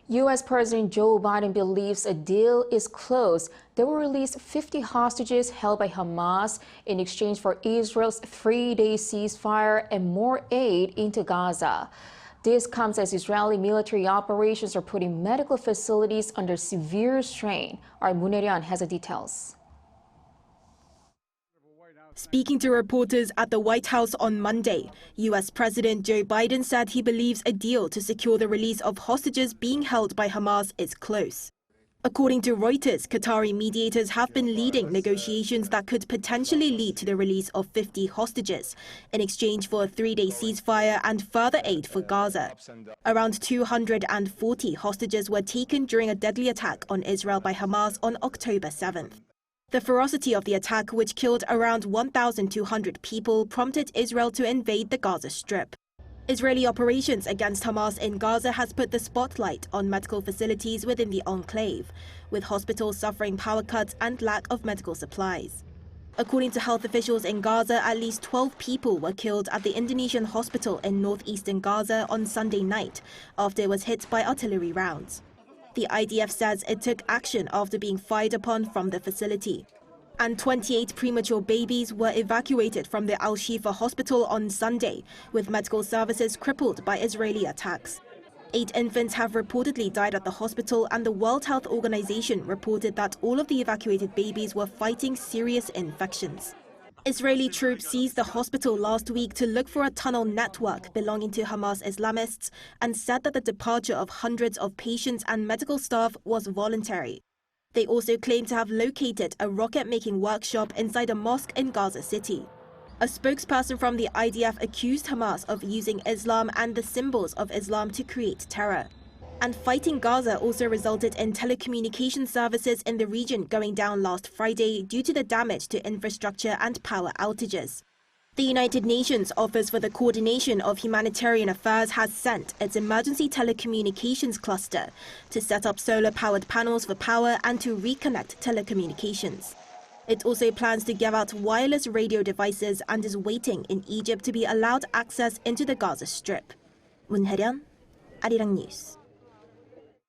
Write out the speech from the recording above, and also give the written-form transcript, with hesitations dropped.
U.S. President Joe Biden believes a deal is close that will release 50 hostages held by Hamas in exchange for Israel's three-day ceasefire and more aid into Gaza. This comes as Israeli military operations are putting medical facilities under severe strain. Our Moon Hye-ryeon has the details. Speaking to reporters at the White House on Monday, U.S. President Joe Biden said he believes a deal to secure the release of hostages being held by Hamas is close. According to Reuters, Qatari mediators have been leading negotiations that could potentially lead to the release of 50 hostages in exchange for a three-day ceasefire and further aid for Gaza. Around 240 hostages were taken during a deadly attack on Israel by Hamas on October 7th. The ferocity of the attack, which killed around 1,200 people, prompted Israel to invade the Gaza Strip. Israeli operations against Hamas in Gaza has put the spotlight on medical facilities within the enclave, with hospitals suffering power cuts and lack of medical supplies. According to health officials in Gaza, at least 12 people were killed at the Indonesian hospital in northeastern Gaza on Sunday night after it was hit by artillery rounds. The IDF says it took action after being fired upon from the facility. And 28 premature babies were evacuated from the Al-Shifa hospital on Sunday, with medical services crippled by Israeli attacks. 8 infants have reportedly died at the hospital, and the World Health Organization reported that all of the evacuated babies were fighting serious infections. Israeli troops seized the hospital last week to look for a tunnel network belonging to Hamas Islamists and said that the departure of hundreds of patients and medical staff was voluntary. They also claimed to have located a rocket-making workshop inside a mosque in Gaza City. A spokesperson from the IDF accused Hamas of using Islam and the symbols of Islam to create terror. And fighting Gaza also resulted in telecommunication services in the region going down last Friday due to the damage to infrastructure and power outages. The United Nations Office for the Coordination of Humanitarian Affairs has sent its emergency telecommunications cluster to set up solar-powered panels for power and to reconnect telecommunications. It also plans to give out wireless radio devices and is waiting in Egypt to be allowed access into the Gaza Strip. Moon Hye-ryeon, Arirang News.